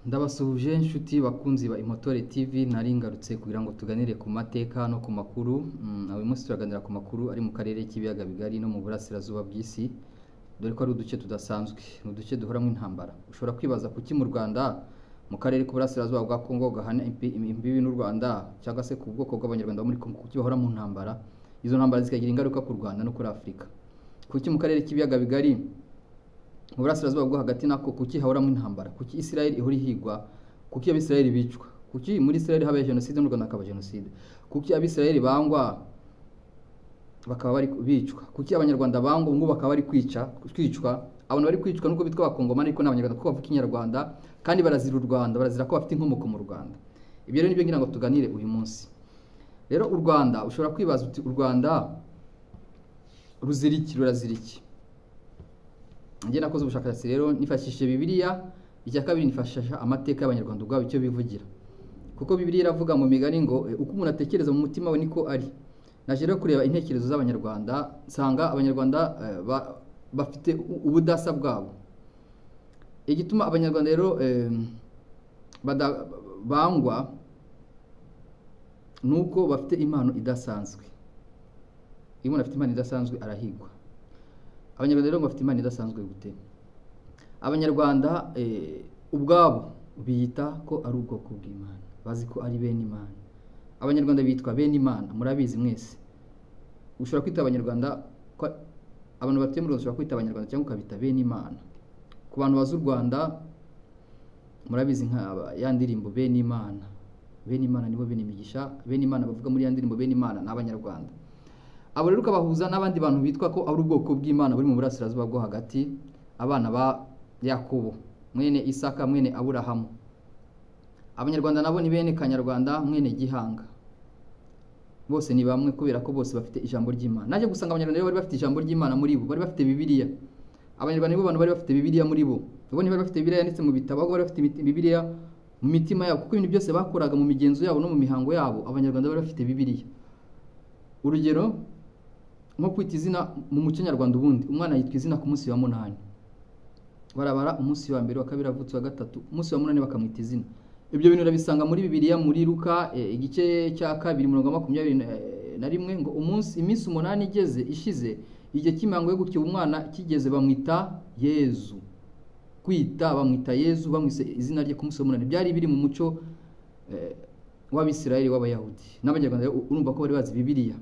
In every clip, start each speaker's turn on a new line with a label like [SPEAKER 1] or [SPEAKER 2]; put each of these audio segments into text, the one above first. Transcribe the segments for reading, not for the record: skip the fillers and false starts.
[SPEAKER 1] Ndabasuhuje inshuti bakunzi ba Impotore TV nari ngarutse kugira ngo tuganire ku mateka no ku makuru. Uyu munsi turaganira ku makuru ari mu karere k'ibiyaga bigari no mu burasirazuba bw'isi, dore ko ari uduce tudasanzwe, ni uduce duhoramo intambara. Ushobora kwibaza kuki mu Rwanda mu karere k'uburasirazuba bwa Kongo gahana imbibi n'u Rwanda cyangwa se ku bwoko bw'abanyarwanda muri Kongo kuki bahora mu ntambara, izo ntambara zikagira ingaruka ku Rwanda no kuri Afurika. Kuki mu karere k'ibiyaga bigari mu burasirazuba bwo hagati nako kuki hahoramo intambara, kuki Israel ihora ihigwa, kuki abisirayeli bicwa, kuki muri Israel habaye jenoside mu Rwanda hakaba jenoside, kuki abisirayeli bangwa bakaba bari bicwa, kuki abanyarwanda bangwa ngo bakaba bari kwicwa. Abantu bari kwicwa nuko bitwa abakongomani ariko n'abanyarwanda kuko bavuga ikinyarwanda kandi barazira u Rwanda, barazira ko bafite inkomoko mu Rwanda. Ibyo rero nibyo ngira ngo tuganire uyu munsi. Rero u Rwanda ushobora kwibaza uti u Rwanda rurazira iki? Njye nakoze ubushakashatsi rero nifashishije Bibiliya, icya kabiri nifashisha amateka y'abanyarwanda ubwabo icyo bivugira, kuko Bibiliya iravuga mu migani ngo uko umuntu atekereza mu mutima we niko ari. Naje rero kureba intekerezo z'abanyarwanda, nsanga abanyarwanda bafite ubudasa bwabo. Igituma abanyarwanda rero bangwa nuko bafite impano idasanzwe. Iyo umuntu afite impano idasanzwe arahigwa. Abanyarwanda rero bafite imana idasanzwe gute? Abanyarwanda ubwabo biyita ko ari ubwoko bw'Imana, bazi ko ari bene Imana. Abanyarwanda bitwa bene Imana, murabizi mwese. Ushobora kwita abanyarwanda, abantu batuye mu Rwanda ushobora kwita abanyarwanda cyangwa ukabita bene Imana. Ku bantu bazi u Rwanda murabizi nka ya ndirimbo bene Imana. Bene Imana nibo bene imigisha, bene Imana bavuga muri ya ndirimbo bene Imana n'abanyarwanda. Abo rero ukabahuza n'abandi bantu bitwa ko ari ubwoko bw'Imana buri mu burasirazuba bwo hagati, abana ba Yakobo mwene Isaka mwene Aburahamu. Abanyarwanda nabo ni bene Kanyarwanda mwene Gihanga. Bose ni bamwe kubera ko bose bafite ijambo ry'Imana. Naje gusanga abanyarwanda bari bafite ijambo ry'Imana muri bo, bari bafite Bibiliya. Abanyarwanda nibo bantu bari bafite Bibiliya muri bo. Bo ni bari bafite Bibiliya yanditse mu bitabo, bari bafite Bibiliya mu mitima yabo, kuko ibintu byose bakoraga mu migenzo yabo no mu mihango yabo, abanyarwanda bari bafite Bibiliya. Urugero nko kwita izina mu muco nyarwanda, ubundi umwana yitwa izina ku munsi wa 8. Barabara umunsi wa mbere, wa kabiri, avutse wa gatatu, umunsi wa 8 bakamwita izina. Ibyo bintu urabisanga muri Bibiliya muri Luka igice cya 2:21 ngo iminsi 8 ishize igihe cy'imango yo gukiba umwana kigeze bamwita Yezu. Kwita bamwita Yezu, bamwise izina rye ku munsi wa 8 byari biri mu muco w'Abisirayeli w'Abayahudi. N'abanyarwanda urumva ko bari bazi Bibiliya.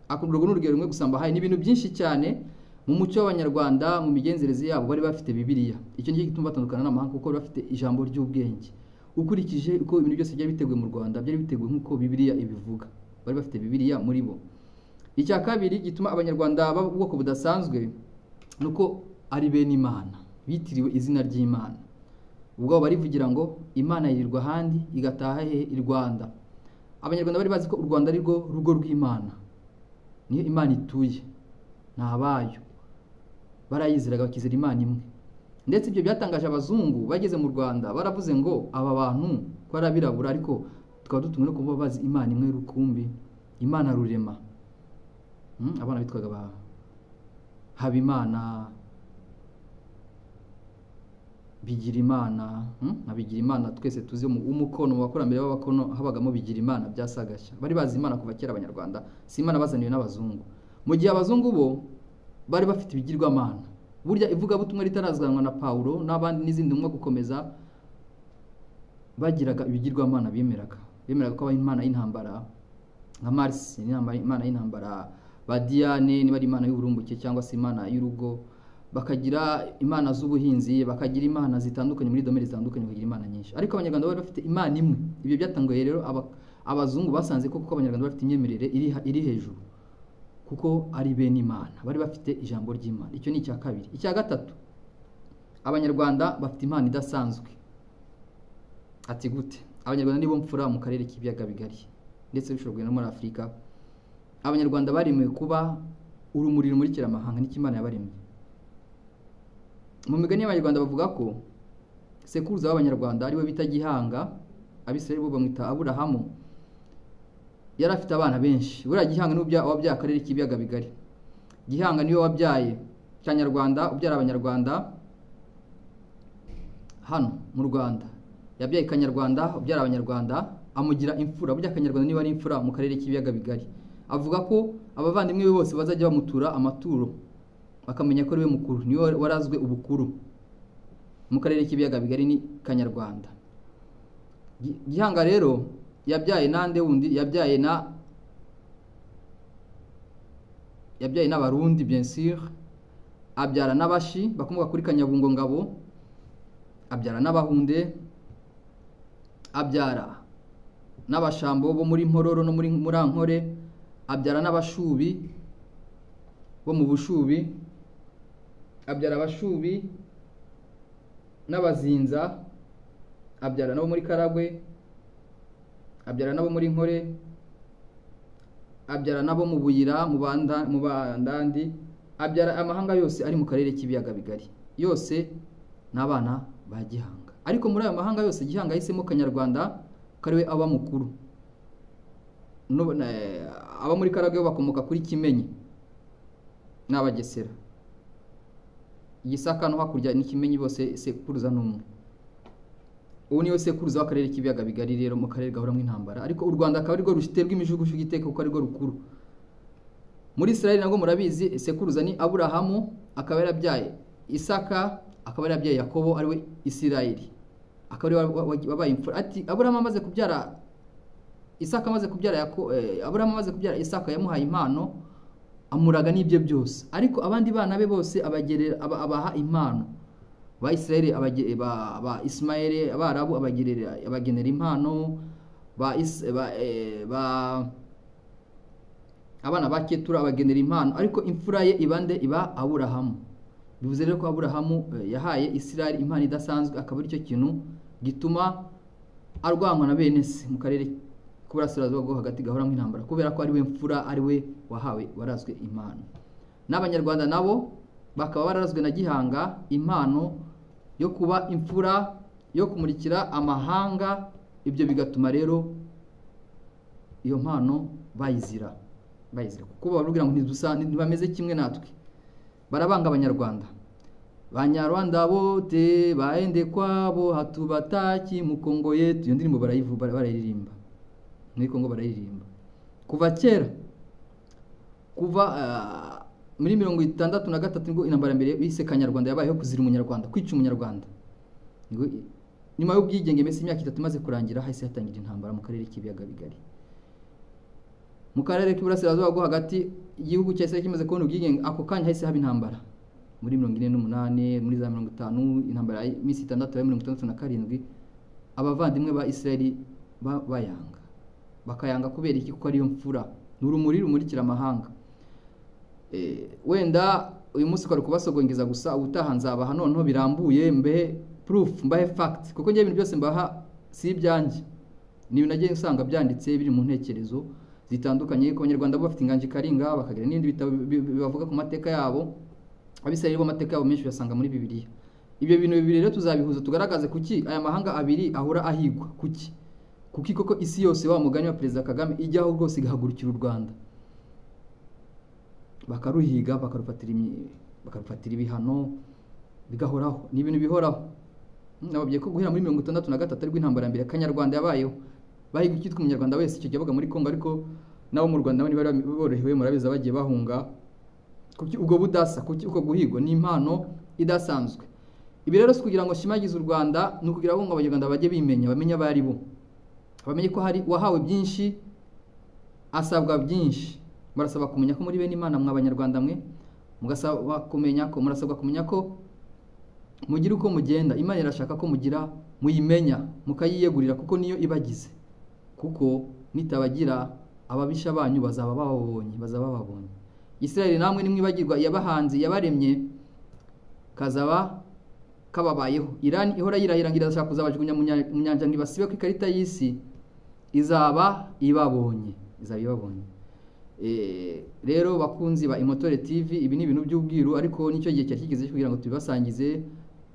[SPEAKER 1] Akururwa n'urugero rumwe gusamba hayi n'ibintu byinshi cyane mu muco w'abanyarwanda, mu migenzereze yabo bari bafite Bibiliya. Icyo ngiye gituma batandukana n'amahanga kuko bari bafite ijambo ry'ubwenge. Ukurikije uko ibintu byose byari biteguye mu Rwanda, byari biteguye nk'uko Bibiliya ibivuga. Bari bafite Bibiliya muri bo. Icya kabiri gituma abanyarwanda baba ubwoko budasanzwe nuko ari bene Imana, bitiriwe izina ry'Imana. Ubwo barivugira ngo Imana yirirwa handi igataha he i Rwanda. Abanyarwanda bari bazi ko u Rwanda ari rwo rugo rw'Imana. Niyo Imana ituye, nabayo. Barayiziraga bakizera Imana imwe. Ndetse ibyo byatangaje abazungu bageze mu Rwanda, baravuze ngo aba bantu ko arabirabura ariko tukaba dutumwe no kuba bazi Imana imwe rukumbi, Imana rurema. Abana bitwaga Habimana, Bigirimana, Bigirimana twese tuzi umukono wakurambere w'abakono habagamo Bigirimana byasagashya. Bari bazi Imana kuva kera abanyarwanda, si Imana bazaniwe n'abazungu. Mu gihe abazungu bo bari bafite ibigirwamana. Burya ivuga butumwa ritarazanwa na Paulo n'abandi n'izindi ntumwa gukomeza, bagiraga ibigirwamana bemeraga ko Imana y'intambara nka Mars, Imana y'intambara, ba Diane niba ari Imana y'uburumbuke cyangwa se Imana y'urugo, bakagira imana z'ubuhinzi, bakagira imana zitandukanye muri domene zitandukanye, bakagira imana nyinshi. Ariko abanyarwanda bari bafite Imana imwe. Ibyo byatangaye rero abazungu basanze ko abanyarwanda bafite imyemerere iri hejuru, kuko ari bene Imana, bari bafite ijambo ry'Imana. Icyo ni icya kabiri. Icya gatatu, abanyarwanda bafite impano idasanzwe. Ati gute? Abanyarwanda nibo mfura mu karere k'ibiyaga bigari ndetse bishobora no muri Afurika. Abanyarwanda baremewe kuba urumuri rumurikira amahanga n'ikimana yabaremye. Mu migani y'abanyarwanda bavuga ko sekuruza w'abanyarwanda ariwe bita Gihanga, Abisirayeli bo bamwita Aburahamu, yari afite abana benshi. Buriya Gihanga ni wabyaye akarere k'ibiyaga bigari. Gihanga niwe wabyaye Kanyarwanda ubyara abanyarwanda hano mu Rwanda. yabyaye Kanyarwanda ubyara abanyarwanda amugira imfura. Burya Kanyarwanda niba ari imfura mu karere k'ibiyaga bigari. Avuga ko abavandimwe be bose bazajya bamutura amaturo bakamenya ko ari we mukuru, niwe warazwe ubukuru mu karere k'ibiyaga bigari ni Kanyarwanda. Gihanga rero yabyaye nande wundi, yabyaye n'abarundi bien sûr, abyara n'abashi bakomoka kuri Kanyabungo Ngabo, abyara n'abahunde, abyara n'abashambo bo muri Mpororo no muri Murankore, abyara n'abashubi bo mu Bushubi, abyara abashubi n'abazinza, abyara nabo muri Karagwe, abyara nabo muri Nkore, abyara nabo mu Buyira mu Bandandi, abyara amahanga yose ari mu karere k'ibiyaga bigari. Yose n'abana ba Gihanga. Ariko muri ayo mahanga yose Gihanga yahisemo Kanyarwanda kariwe aba mukuru. Aba muri Karagwe bakomoka kuri Kimenyi n'Abagesera. Igisaka no hakurya ni Kimenyi, bose sekuruza n'umwe. Ubu niwe sekuruza w'akarere k'ibiyaga bigari rero mu karere gahoramo intambara. Ariko u Rwanda akaba ari rwo rushiterwa imijuguju giteka kuko ari rwo rukuru. Muri Israeli nabwo murabizi sekuruza ni Aburahamu, akaba yarabyaye Isaka, akaba yarabyaye Yakobo ariwe Isirayeli. Akaba wabaye imfura. Ati Aburahamu amaze kubyara Isaka, amaze kubyara Aburahamu amaze kubyara Isaka yamuhaye impano, amuraga n'ibyo byose. Ariko abandi bana be bose abaha impano. Ba Israeli ba Ismaeli abarabu abagenera impano, abana ba Ketura abagenera impano, ariko imfura ye iba Aburahamu. Bivuze rero ko Aburahamu yahaye Isirayeli impano idasanzwe, akaba ari cyo kintu gituma arwanywa na bene se mu karere k'uburasirazuba bwo hagati gahoramo intambara, kubera ko ari we mfura, ari we warazwe impano. N'Abanyarwanda nabo bakaba barazwe na Gihanga impano yo kuba imfura, yo kumurikira amahanga. Ibyo bigatuma rero iyo mpano bayizira kuko bababwira ngo ntibameze kimwe natwe, barabanga Abanyarwanda. Banyarwanda bote baende kwabo hatubataki mukongo yetu. Iyo ndirimbo barayiririmba muri Kongo, barayiririmba kuva kera, kuva muri 1963 ngo intambara mbere bise Kanyarwanda yabayeho kuzira umunyarwanda, kwica umunyarwanda. Nyuma y'ubwigenge mese imyaka 3 imaze kurangira, hahise hatangira intambara mu karere k'ibiyaga bigari. Mu karere k'uburasirazuba bwo hagati igihugu cyahise kimaze kubona ubwigenge, ako kanya hahise haba intambara muri 48, muri za 50, intambara y'imisi 6 ya 67. Abavandimwe ba Israeli bayanga, bakayanga kubera iki? Kuko ariyo mfura, n'urumuri rumurikira amahanga. Wenda uyu munsi kwari kubasogongeza gusa, ubutaha nzabaha noneho birambuye, mbe proof, mbahe fact, kuko ngiye ibintu byose mbaha si ibyanjye, ni nagiye usanga byanditse biri mu ntekerezo zitandukanye. Ko Abanyarwanda bo bafite inganji karinga, bakagira n'indi bitabo bibavuga ku mateka yabo. Abisirayeli bo amateka yabo menshi yasanga muri Bibiliya. Ibyo bintu bibiri rero tuzabihuza tugaragaze kuki aya mahanga abiri ahura ahigwa. Kuki koko isi yose wa mugani wa Perezida Kagame ijyaho rwose igahagurukira u Rwanda, bakaruhiga, bakarufatira ibihano, bigahoraho. Ni ibintu bihoraho. Nababwiye ko guhera muri 1963 ariko intambara mbere Kanyarwanda yabayeho, bahiga ikitwa umunyarwanda wese icyo gihe muri Kongo, ariko nabo mu Rwanda bari borohewe, murabiza bagiye bahunga. Kuki ubwo budasa, kuki uko guhigwa ni impano idasanzwe. Ibi rero si kugira ngo shimagize u Rwanda, no kugira ngo Abanyarwanda bajye bimenya, bamenye abari bo, bamenye ko hari wahawe byinshi, asabwa byinshi. Barasaba kumenya ko muri bene Imana mwa Abanyarwanda mwe, murasabwa kumenya ko mugira uko mugenda. Imana irashaka ko mugira muyimenya, mukayiyegurira, kuko niyo ibagize. Kuko nitabagira ababisha banyu bazaba babonye. Israeli namwe nimwibagirwa yabahanzi yabaremye, kazaba kababayeho. Iran ihora yirahira ngira ashaka kuzabajugunya mu nyanja ntibasibe ko ikarita y'isi izaba ibabonye. Rero bakunzi ba Imotore TV, ibi ni ibintu by'ubwiru, ariko nicyo gihe cyakigeze kugira ngo tubibasangize.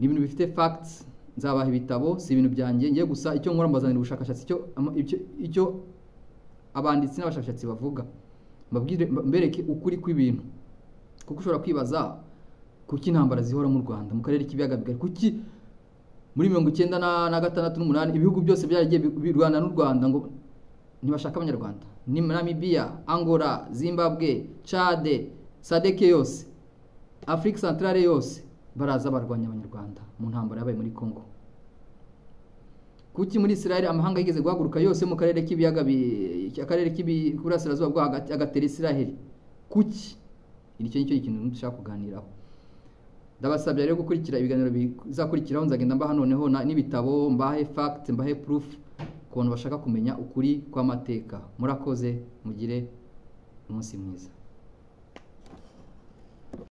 [SPEAKER 1] Ni ibintu bifite facts, nzabaha ibitabo, si ibintu byanjye ngiye gusa. Icyo nkora mbazanira ubushakashatsi, icyo abanditsi n'abashakashatsi bavuga, mbereke ukuri kw'ibintu. Kuko ushobora kwibaza kuki intambara zihora mu Rwanda, mu karere k'ibiyaga bigari, kuki muri 1996 n'umunani ibihugu byose byaragiye birwana n'u Rwanda ngo ntibashaka abanyarwanda, ni Namibia, Angola, Zimbabwe, Chad, SADC yose, Afrique Centrale yose baraza barwanya abanyarwanda mu ntambara yabaye muri Congo. Kuki muri Israel amahanga yigeze guhaguruka yose mu karere k'ibiyaga akarere k'iburasirazuba bwo hagati agatera Israel? Kuki? Nicyo ikintu dushaka kuganiraho. Ndabasabye rero gukurikira ibiganiro bizakurikiraho, nzagenda mbaha noneho n'ibitabo, mbahe fact, mbahe proof ku bantu bashaka kumenya ukuri kw'amateka. Murakoze, mugire umunsi mwiza.